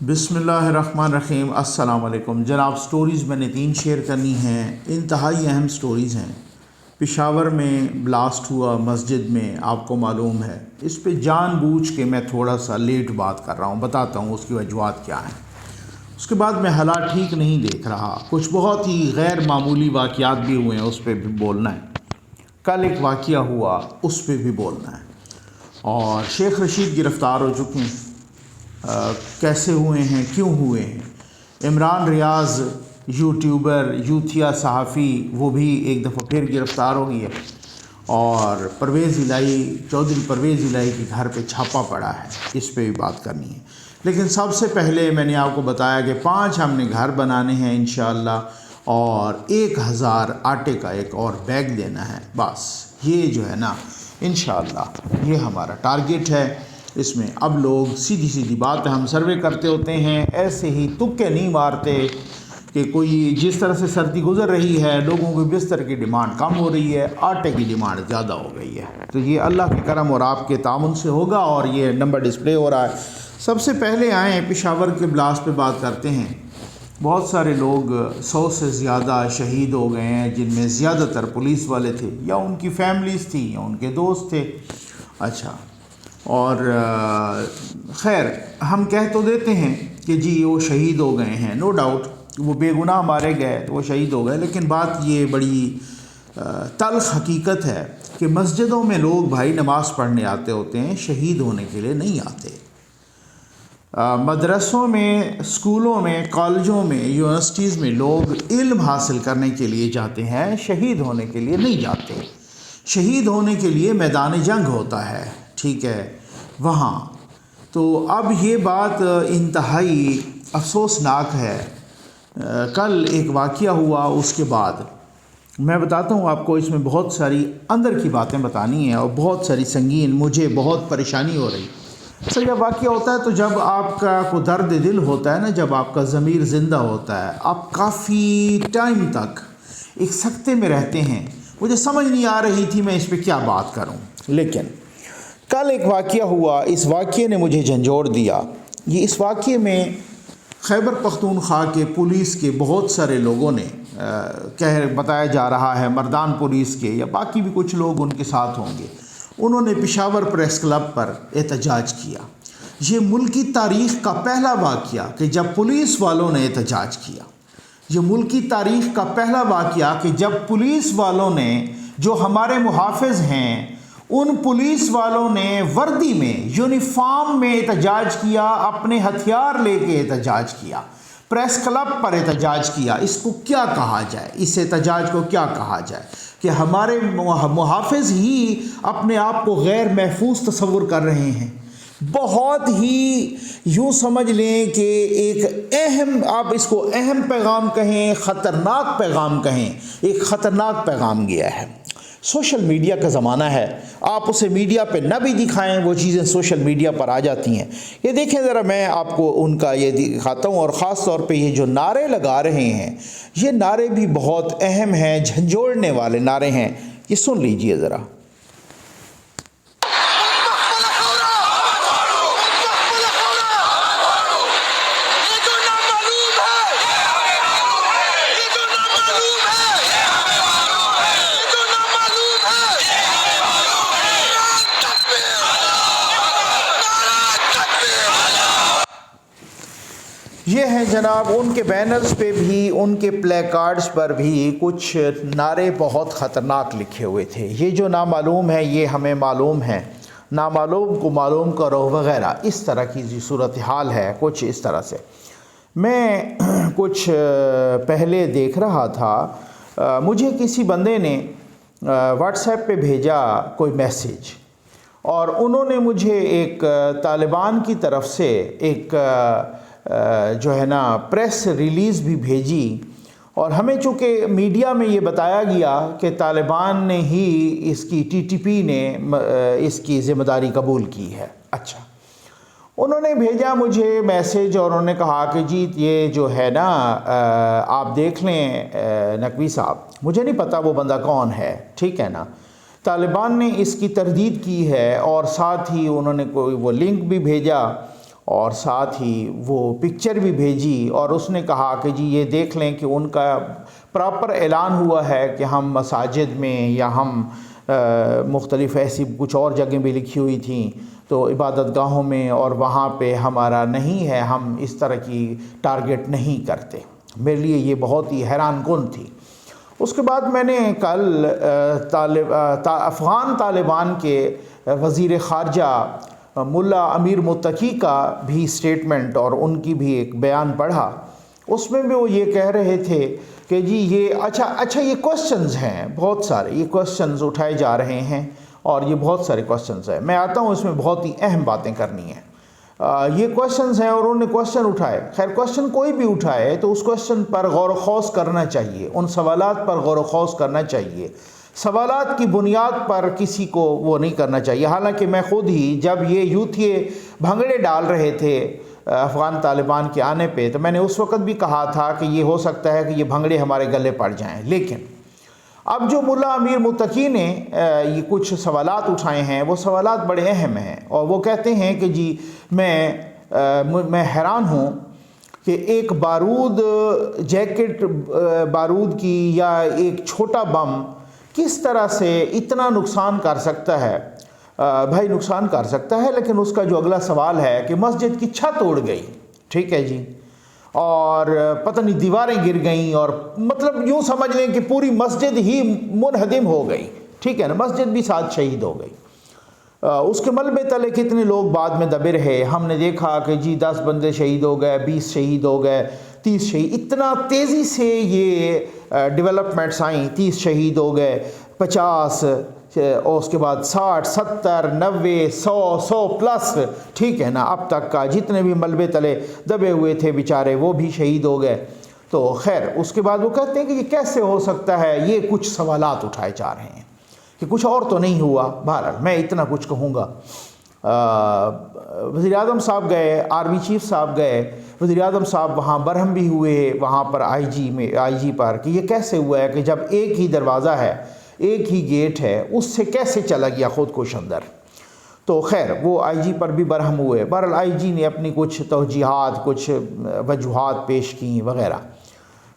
بسم اللہ الرحمن الرحیم۔ السلام علیکم جناب۔ سٹوریز میں نے 3 شیئر کرنی ہیں، انتہائی اہم سٹوریز ہیں۔ پشاور میں بلاسٹ ہوا مسجد میں، آپ کو معلوم ہے۔ اس پہ جان بوجھ کے میں تھوڑا سا لیٹ بات کر رہا ہوں، بتاتا ہوں اس کی وجوہات کیا ہیں۔ اس کے بعد میں حالات ٹھیک نہیں دیکھ رہا، کچھ بہت ہی غیر معمولی واقعات بھی ہوئے ہیں، اس پہ بھی بولنا ہے۔ کل ایک واقعہ ہوا، اس پہ بھی بولنا ہے۔ اور شیخ رشید گرفتار ہو چکے ہیں، کیسے ہوئے ہیں، کیوں ہوئے ہیں۔ عمران ریاض یوٹیوبر، یوتھیا صحافی، وہ بھی ایک دفعہ پھر گرفتار ہو گئی ہے۔ اور پرویز الہی، چودھری پرویز الہی کے گھر پہ چھاپا پڑا ہے، اس پہ بھی بات کرنی ہے۔ لیکن سب سے پہلے میں نے آپ کو بتایا کہ 5 ہم نے گھر بنانے ہیں انشاءاللہ، اور 1000 آٹے کا ایک اور بیگ دینا ہے۔ بس یہ جو ہے نا انشاءاللہ یہ ہمارا ٹارگیٹ ہے۔ اس میں اب لوگ سیدھی سیدھی بات ہم سروے کرتے ہوتے ہیں، ایسے ہی تکے نہیں مارتے کہ کوئی جس طرح سے سردی گزر رہی ہے، لوگوں کی بستر کی ڈیمانڈ کم ہو رہی ہے، آٹے کی ڈیمانڈ زیادہ ہو گئی ہے۔ تو یہ اللہ کے کرم اور آپ کے تعاون سے ہوگا، اور یہ نمبر ڈسپلے ہو رہا ہے۔ سب سے پہلے آئیں پشاور کے بلاسٹ پہ بات کرتے ہیں۔ بہت سارے لوگ 100 سے زیادہ شہید ہو گئے ہیں، جن میں زیادہ تر پولیس والے تھے، یا ان کی فیملیز تھی، یا ان کے دوست تھے۔ اچھا، اور خیر ہم کہہ تو دیتے ہیں کہ جی وہ شہید ہو گئے ہیں، نو ڈاؤٹ وہ بے گناہ مارے گئے تو وہ شہید ہو گئے، لیکن بات یہ بڑی تلخ حقیقت ہے کہ مسجدوں میں لوگ بھائی نماز پڑھنے آتے ہوتے ہیں، شہید ہونے کے لیے نہیں آتے۔ مدرسوں میں، اسکولوں میں، کالجوں میں، یونیورسٹیز میں لوگ علم حاصل کرنے کے لیے جاتے ہیں، شہید ہونے کے لیے نہیں جاتے۔ شہید ہونے کے لیے میدان جنگ ہوتا ہے، ٹھیک ہے، وہاں۔ تو اب یہ بات انتہائی افسوسناک ہے۔ کل ایک واقعہ ہوا، اس کے بعد میں بتاتا ہوں آپ کو، اس میں بہت ساری اندر کی باتیں بتانی ہیں، اور بہت ساری سنگین، مجھے بہت پریشانی ہو رہی۔ سر جب واقعہ ہوتا ہے تو جب آپ کا کوئی درد دل ہوتا ہے نا، جب آپ کا ضمیر زندہ ہوتا ہے، آپ کافی ٹائم تک ایک سکتے میں رہتے ہیں۔ مجھے سمجھ نہیں آ رہی تھی میں اس پہ کیا بات کروں، لیکن کل ایک واقعہ ہوا، اس واقعے نے مجھے جھنجھوڑ دیا۔ یہ اس واقعے میں خیبر پختونخوا کے پولیس کے بہت سارے لوگوں نے بتایا جا رہا ہے، مردان پولیس کے یا باقی بھی کچھ لوگ ان کے ساتھ ہوں گے، انہوں نے پشاور پریس کلب پر احتجاج کیا۔ یہ ملکی تاریخ کا پہلا واقعہ کہ جب پولیس والوں نے احتجاج کیا۔ یہ ملکی تاریخ کا پہلا واقعہ کہ جب پولیس والوں نے، جو ہمارے محافظ ہیں، ان پولیس والوں نے وردی میں، یونیفارم میں احتجاج کیا، اپنے ہتھیار لے کے احتجاج کیا، پریس کلب پر احتجاج کیا۔ اس کو کیا کہا جائے، اس احتجاج کو کیا کہا جائے کہ ہمارے محافظ ہی اپنے آپ کو غیر محفوظ تصور کر رہے ہیں۔ بہت ہی یوں سمجھ لیں کہ ایک اہم، آپ اس کو اہم پیغام کہیں، خطرناک پیغام کہیں، ایک خطرناک پیغام گیا ہے۔ سوشل میڈیا کا زمانہ ہے، آپ اسے میڈیا پہ نہ بھی دکھائیں، وہ چیزیں سوشل میڈیا پر آ جاتی ہیں۔ یہ دیکھیں ذرا، میں آپ کو ان کا یہ دکھاتا ہوں، اور خاص طور پہ یہ جو نعرے لگا رہے ہیں، یہ نعرے بھی بہت اہم ہیں، جھنجھوڑنے والے نعرے ہیں۔ یہ سن لیجئے ذرا۔ یہ ہیں جناب ان کے بینرز پہ بھی، ان کے پلے کارڈز پر بھی کچھ نعرے بہت خطرناک لکھے ہوئے تھے۔ یہ جو نامعلوم ہے یہ ہمیں معلوم ہے، نامعلوم کو معلوم کرو وغیرہ، اس طرح کی صورتحال ہے، کچھ اس طرح سے۔ میں کچھ پہلے دیکھ رہا تھا، مجھے کسی بندے نے واٹس ایپ پہ بھیجا کوئی میسیج، اور انہوں نے مجھے ایک طالبان کی طرف سے ایک جو ہے نا پریس ریلیز بھی بھیجی، اور ہمیں چونکہ میڈیا میں یہ بتایا گیا کہ طالبان نے ہی اس کی، ٹی ٹی پی نے اس کی ذمہ داری قبول کی ہے۔ اچھا، انہوں نے بھیجا مجھے میسیج، اور انہوں نے کہا کہ جی یہ جو ہے نا آپ دیکھ لیں نقوی صاحب، مجھے نہیں پتا وہ بندہ کون ہے، ٹھیک ہے نا، طالبان نے اس کی تردید کی ہے، اور ساتھ ہی انہوں نے کوئی وہ لنک بھی بھیجا، اور ساتھ ہی وہ پکچر بھی بھیجی، اور اس نے کہا کہ جی یہ دیکھ لیں کہ ان کا پراپر اعلان ہوا ہے کہ ہم مساجد میں یا ہم مختلف ایسی کچھ اور جگہیں بھی لکھی ہوئی تھیں تو عبادت گاہوں میں، اور وہاں پہ ہمارا نہیں ہے، ہم اس طرح کی ٹارگٹ نہیں کرتے۔ میرے لیے یہ بہت ہی حیران کن تھی۔ اس کے بعد میں نے کل افغان طالبان کے وزیر خارجہ ملا امیر متقی کا بھی سٹیٹمنٹ اور ان کی بھی ایک بیان پڑھا۔ اس میں بھی وہ یہ کہہ رہے تھے کہ جی یہ اچھا یہ کوسچنز ہیں، بہت سارے یہ کوسچنز اٹھائے جا رہے ہیں، اور یہ بہت سارے کوسچنز ہیں۔ میں آتا ہوں، اس میں بہت ہی اہم باتیں کرنی ہیں۔ یہ کوسچنز ہیں اور انہوں نے کوسچن اٹھائے۔ خیر کوسچن کوئی بھی اٹھائے تو اس کوسچن پر غور و خوض کرنا چاہیے، ان سوالات پر غور و خوض کرنا چاہیے، سوالات کی بنیاد پر کسی کو وہ نہیں کرنا چاہیے۔ حالانکہ میں خود ہی جب یہ یوتھیے بھنگڑے ڈال رہے تھے افغان طالبان کے آنے پہ، تو میں نے اس وقت بھی کہا تھا کہ یہ ہو سکتا ہے کہ یہ بھنگڑے ہمارے گلے پڑ جائیں۔ لیکن اب جو ملا امیر متقی نے یہ کچھ سوالات اٹھائے ہیں، وہ سوالات بڑے اہم ہیں، اور وہ کہتے ہیں کہ جی میں حیران ہوں کہ ایک بارود جیکٹ بارود کی یا ایک چھوٹا بم کس طرح سے اتنا نقصان کر سکتا ہے۔ بھائی نقصان کر سکتا ہے، لیکن اس کا جو اگلا سوال ہے کہ مسجد کی چھت اڑ گئی، ٹھیک ہے جی، اور پتہ نہیں دیواریں گر گئیں، اور مطلب یوں سمجھ لیں کہ پوری مسجد ہی منہدم ہو گئی، ٹھیک ہے نا، مسجد بھی ساتھ شہید ہو گئی۔ اس کے ملبے تلے کتنے لوگ بعد میں دبے رہے۔ ہم نے دیکھا کہ جی 10 بندے شہید ہو گئے، 20 شہید ہو گئے، 30 شہید، اتنا تیزی سے یہ ڈیولپمنٹس آئیں، 30 شہید ہو گئے، 50، اور اس کے بعد 60، 70، 90، 100 پلس، ٹھیک ہے نا، اب تک کا جتنے بھی ملبے تلے دبے ہوئے تھے بیچارے وہ بھی شہید ہو گئے۔ تو خیر اس کے بعد وہ کہتے ہیں کہ یہ کیسے ہو سکتا ہے، یہ کچھ سوالات اٹھائے جا رہے ہیں کہ کچھ اور تو نہیں ہوا۔ بہرحال میں اتنا کچھ کہوں گا۔ وزیر اعظم صاحب گئے، آرمی چیف صاحب گئے، وزیر اعظم صاحب وہاں برہم بھی ہوئے وہاں پر آئی جی پر کہ یہ کیسے ہوا ہے کہ جب ایک ہی دروازہ ہے، ایک ہی گیٹ ہے، اس سے کیسے چلا گیا خودکش اندر۔ تو خیر وہ آئی جی پر بھی برہم ہوئے۔ بہرحال آئی جی نے اپنی کچھ توجیہات، کچھ وجوہات پیش کیں وغیرہ۔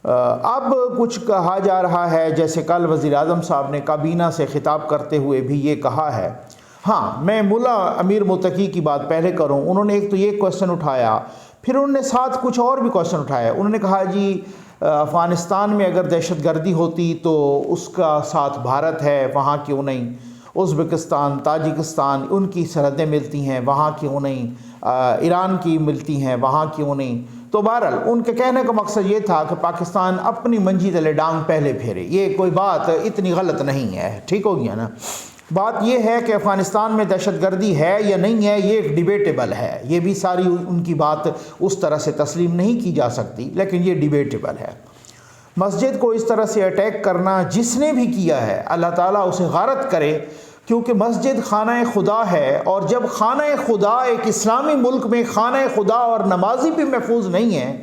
اب کچھ کہا جا رہا ہے، جیسے کل وزیر اعظم صاحب نے کابینہ سے خطاب کرتے ہوئے بھی یہ کہا ہے۔ ہاں میں ملا امیر متقی کی بات پہلے کروں۔ انہوں نے ایک تو یہ کوسچن اٹھایا، پھر انہوں نے ساتھ کچھ اور بھی کوسچن اٹھایا۔ انہوں نے کہا جی افغانستان میں اگر دہشت گردی ہوتی تو اس کا ساتھ بھارت ہے، وہاں کیوں نہیں؟ ازبکستان، تاجکستان، ان کی سرحدیں ملتی ہیں، وہاں کیوں نہیں؟ ایران کی ملتی ہیں، وہاں کیوں نہیں؟ تو بہرحال ان کے کہنے کا مقصد یہ تھا کہ پاکستان اپنی منجی تلے ڈانگ پہلے پھیرے۔ یہ کوئی بات اتنی غلط نہیں ہے، ٹھیک ہو گیا نا۔ بات یہ ہے کہ افغانستان میں دہشت گردی ہے یا نہیں ہے، یہ ایک ڈیبیٹیبل ہے۔ یہ بھی ساری ان کی بات اس طرح سے تسلیم نہیں کی جا سکتی، لیکن یہ ڈیبیٹیبل ہے۔ مسجد کو اس طرح سے اٹیک کرنا جس نے بھی کیا ہے، اللہ تعالیٰ اسے غارت کرے، کیونکہ مسجد خانہ خدا ہے، اور جب خانہ خدا ایک اسلامی ملک میں خانہ خدا اور نمازی بھی محفوظ نہیں ہے،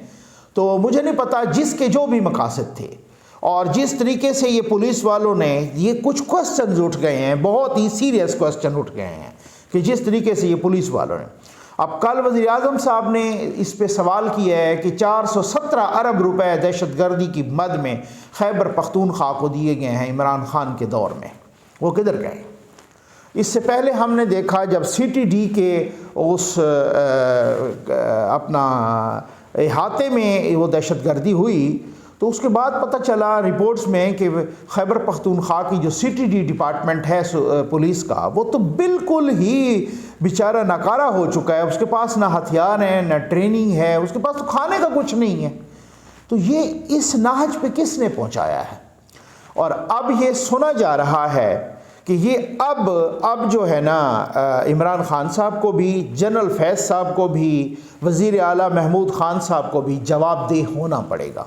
تو مجھے نہیں پتا جس کے جو بھی مقاصد تھے، اور جس طریقے سے یہ پولیس والوں نے یہ کچھ کوسچنز اٹھ گئے ہیں، بہت ہی سیریس کوسچن اٹھ گئے ہیں کہ جس طریقے سے یہ پولیس والوں نے۔ اب کل وزیر اعظم صاحب نے اس پہ سوال کیا ہے کہ 417 ارب روپے دہشت گردی کی مد میں خیبر پختونخوا کو دیے گئے ہیں عمران خان کے دور میں، وہ کدھر گئے؟ اس سے پہلے ہم نے دیکھا جب سی ٹی ڈی کے اس اپنا احاطے میں وہ دہشت گردی ہوئی، تو اس کے بعد پتہ چلا رپورٹس میں کہ خیبر پختونخوا کی جو سی ٹی ڈی ڈپارٹمنٹ ہے پولیس کا، وہ تو بالکل ہی بیچارہ ناکارہ ہو چکا ہے۔ اس کے پاس نہ ہتھیار ہیں، نہ ٹریننگ ہے، اس کے پاس تو کھانے کا کچھ نہیں ہے۔ تو یہ اس نہج پہ کس نے پہنچایا ہے؟ اور اب یہ سنا جا رہا ہے کہ یہ اب جو ہے نا عمران خان صاحب کو بھی، جنرل فیض صاحب کو بھی، وزیر اعلیٰ محمود خان صاحب کو بھی جواب دہ ہونا پڑے گا۔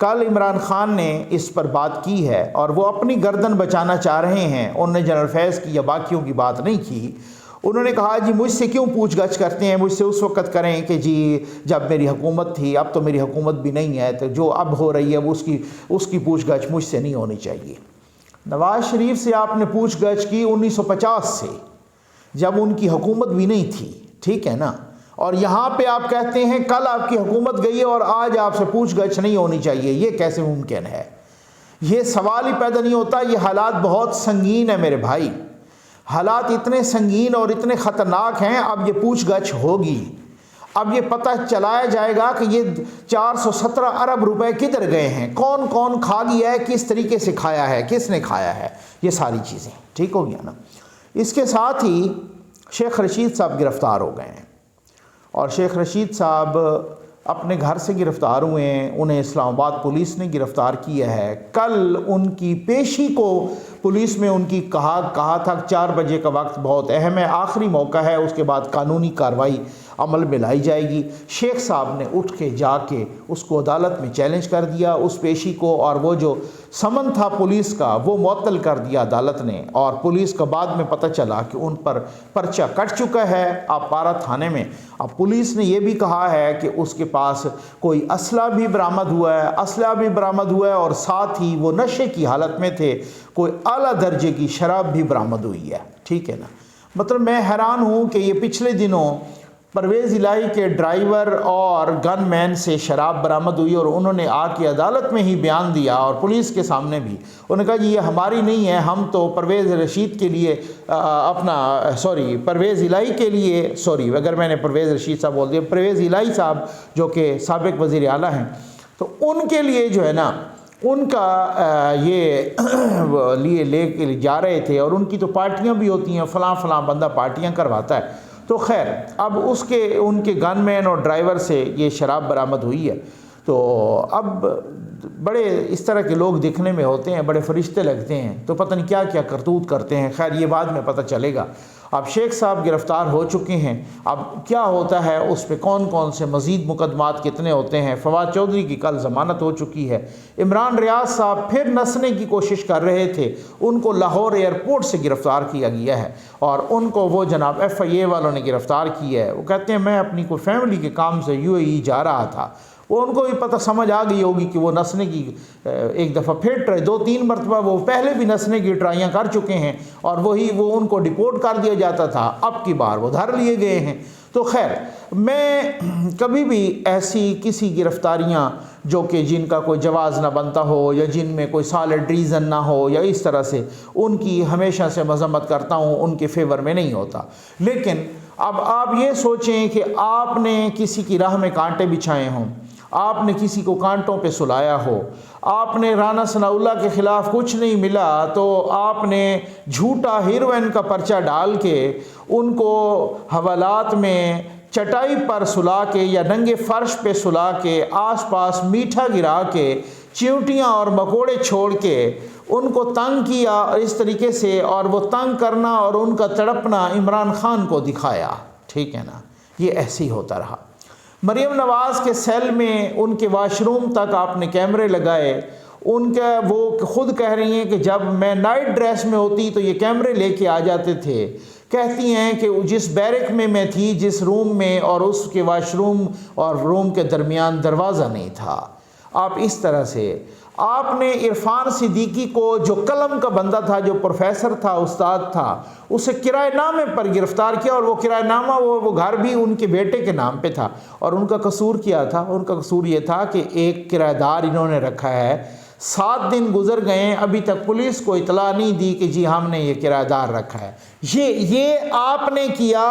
کل عمران خان نے اس پر بات کی ہے اور وہ اپنی گردن بچانا چاہ رہے ہیں۔ انہوں نے جنرل فیض کی یا باقیوں کی بات نہیں کی۔ انہوں نے کہا جی مجھ سے کیوں پوچھ گچھ کرتے ہیں، مجھ سے اس وقت کریں کہ جی جب میری حکومت تھی، اب تو میری حکومت بھی نہیں ہے، تو جو اب ہو رہی ہے اس کی پوچھ گچھ مجھ سے نہیں ہونی چاہیے۔ نواز شریف سے آپ نے پوچھ گچھ کی 1950 سے، جب ان کی حکومت بھی نہیں تھی، ٹھیک ہے نا، اور یہاں پہ آپ کہتے ہیں کل آپ کی حکومت گئی ہے اور آج آپ سے پوچھ گچھ نہیں ہونی چاہیے، یہ کیسے ممکن ہے؟ یہ سوال ہی پیدا نہیں ہوتا۔ یہ حالات بہت سنگین ہے میرے بھائی، حالات اتنے سنگین اور اتنے خطرناک ہیں۔ اب یہ پوچھ گچھ ہوگی، اب یہ پتہ چلایا جائے گا کہ یہ 417 ارب روپے کدھر گئے ہیں، کون کون کھا گیا ہے، کس طریقے سے کھایا ہے، کس نے کھایا ہے، یہ ساری چیزیں ٹھیک ہو گیا نا۔ اس کے ساتھ ہی شیخ رشید صاحب گرفتار ہو گئے ہیں، اور شیخ رشید صاحب اپنے گھر سے گرفتار ہوئے ہیں، انہیں اسلام آباد پولیس نے گرفتار کیا ہے۔ کل ان کی پیشی کو پولیس میں ان کی کہا تھا 4 بجے کا وقت بہت اہم ہے، آخری موقع ہے، اس کے بعد قانونی کارروائی عمل میں لائی جائے گی۔ شیخ صاحب نے اٹھ کے جا کے اس کو عدالت میں چیلنج کر دیا، اس پیشی کو، اور وہ جو سمن تھا پولیس کا وہ معطل کر دیا عدالت نے، اور پولیس کا بعد میں پتہ چلا کہ ان پر پرچہ کٹ چکا ہے آپارہ تھانے میں۔ اب پولیس نے یہ بھی کہا ہے کہ اس کے پاس کوئی اسلحہ بھی برآمد ہوا ہے، اور ساتھ ہی وہ نشے کی حالت میں تھے، کوئی اعلیٰ درجے کی شراب بھی برآمد ہوئی ہے، ٹھیک ہے نا۔ مطلب میں حیران ہوں کہ یہ پچھلے دنوں پرویز الہی کے ڈرائیور اور گن مین سے شراب برآمد ہوئی، اور انہوں نے آ کے عدالت میں ہی بیان دیا اور پولیس کے سامنے بھی، انہوں نے کہا جی یہ ہماری نہیں ہے، ہم تو پرویز رشید کے لیے پرویز الہی کے لیے اگر میں نے پرویز رشید صاحب بول دیا، پرویز الہی صاحب جو کہ سابق وزیر اعلیٰ ہیں، تو ان کے لیے جو ہے نا ان کا یہ لے کے جا رہے تھے، اور ان کی تو پارٹیاں بھی ہوتی ہیں، فلاں بندہ پارٹیاں کرواتا ہے۔ تو خیر اب ان کے گن مین اور ڈرائیور سے یہ شراب برآمد ہوئی ہے۔ تو اب بڑے اس طرح کے لوگ دکھنے میں ہوتے ہیں، بڑے فرشتے لگتے ہیں، تو پتہ نہیں کیا کیا کرتوت کرتے ہیں، خیر یہ بعد میں پتہ چلے گا۔ اب شیخ صاحب گرفتار ہو چکے ہیں، اب کیا ہوتا ہے اس پہ کون کون سے مزید مقدمات کتنے ہوتے ہیں۔ فواد چودھری کی کل ضمانت ہو چکی ہے۔ عمران ریاض صاحب پھر نسنے کی کوشش کر رہے تھے، ان کو لاہور ایئرپورٹ سے گرفتار کیا گیا ہے، اور ان کو وہ جناب FIA والوں نے گرفتار کیا ہے۔ وہ کہتے ہیں میں اپنی کوئی فیملی کے کام سے UAE جا رہا تھا، وہ ان کو بھی پتہ سمجھ آ گئی ہوگی کہ وہ نسنے کی ایک دفعہ پھر 2-3 مرتبہ وہ پہلے بھی نسنے کی ٹرائیاں کر چکے ہیں، اور وہ ان کو ڈپورٹ کر دیا جاتا تھا، اب کی بار وہ دھر لیے گئے ہیں۔ تو خیر میں کبھی بھی ایسی کسی گرفتاریاں جو کہ جن کا کوئی جواز نہ بنتا ہو، یا جن میں کوئی سالڈ ریزن نہ ہو، یا اس طرح سے ان کی ہمیشہ سے مذمت کرتا ہوں، ان کے فیور میں نہیں ہوتا۔ لیکن اب آپ یہ سوچیں کہ آپ نے کسی کی راہ میں کانٹے بچھائے ہوں، آپ نے کسی کو کانٹوں پہ سلایا ہو، آپ نے رانا ثناء اللہ کے خلاف کچھ نہیں ملا تو آپ نے جھوٹا ہیروئن کا پرچہ ڈال کے ان کو حوالات میں چٹائی پر سلا کے یا ننگے فرش پہ سلا کے آس پاس میٹھا گرا کے چیونٹیاں اور مکوڑے چھوڑ کے ان کو تنگ کیا اس طریقے سے، اور وہ تنگ کرنا اور ان کا تڑپنا عمران خان کو دکھایا، ٹھیک ہے نا۔ یہ ایسے ہی ہوتا رہا۔ مریم نواز کے سیل میں ان کے واش روم تک آپ نے کیمرے لگائے، ان کا وہ خود کہہ رہی ہیں کہ جب میں نائٹ ڈریس میں ہوتی تو یہ کیمرے لے کے آ جاتے تھے۔ کہتی ہیں کہ جس بیرک میں تھی، جس روم میں، اور اس کے واش روم اور روم کے درمیان دروازہ نہیں تھا۔ آپ اس طرح سے آپ نے عرفان صدیقی کو جو قلم کا بندہ تھا، جو پروفیسر تھا، استاد تھا، اسے کرائے نامے پر گرفتار کیا، اور وہ کرائے نامہ وہ گھر بھی ان کے بیٹے کے نام پہ تھا، اور ان کا قصور کیا تھا؟ ان کا قصور یہ تھا کہ ایک کرایہ دار انہوں نے رکھا ہے، 7 دن گزر گئے ہیں، ابھی تک پولیس کو اطلاع نہیں دی کہ جی ہم نے یہ کرایہ دار رکھا ہے۔ یہ آپ نے کیا،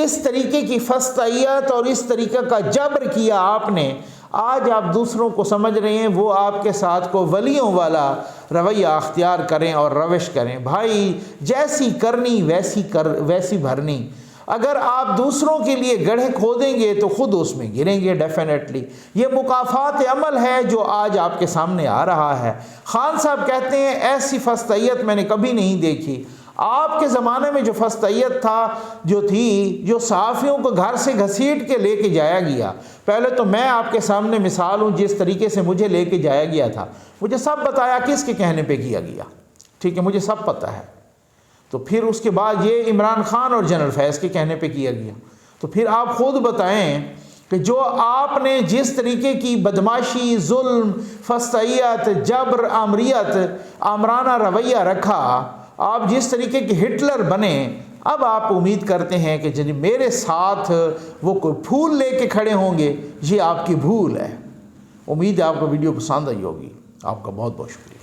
اس طریقے کی فسطائیت اور اس طریقے کا جبر کیا آپ نے۔ آج آپ دوسروں کو سمجھ رہے ہیں وہ آپ کے ساتھ کو ولیوں والا رویہ اختیار کریں اور روش کریں۔ بھائی جیسی کرنی ویسی بھرنی۔ اگر آپ دوسروں کے لیے گڑھے کھودیں گے تو خود اس میں گریں گے ڈیفینیٹلی۔ یہ مکافات عمل ہے جو آج آپ کے سامنے آ رہا ہے۔ خان صاحب کہتے ہیں ایسی فسطائیت میں نے کبھی نہیں دیکھی۔ آپ کے زمانے میں جو فسطائیت تھا، جو صحافیوں کو گھر سے گھسیٹ کے لے کے جایا گیا، پہلے تو میں آپ کے سامنے مثال ہوں، جس طریقے سے مجھے لے کے جایا گیا تھا، مجھے سب بتایا کس کے کہنے پہ کیا گیا، ٹھیک ہے، مجھے سب پتہ ہے۔ تو پھر اس کے بعد یہ عمران خان اور جنرل فیض کے کہنے پہ کیا گیا۔ تو پھر آپ خود بتائیں کہ جو آپ نے جس طریقے کی بدماشی، ظلم، فسطائیت، جبر، آمریت، آمرانہ رویہ رکھا، آپ جس طریقے کے ہٹلر بنے، اب آپ امید کرتے ہیں کہ جناب میرے ساتھ وہ کوئی پھول لے کے کھڑے ہوں گے، یہ آپ کی بھول ہے۔ امید ہے آپ کو ویڈیو پسند آئی ہوگی۔ آپ کا بہت بہت شکریہ۔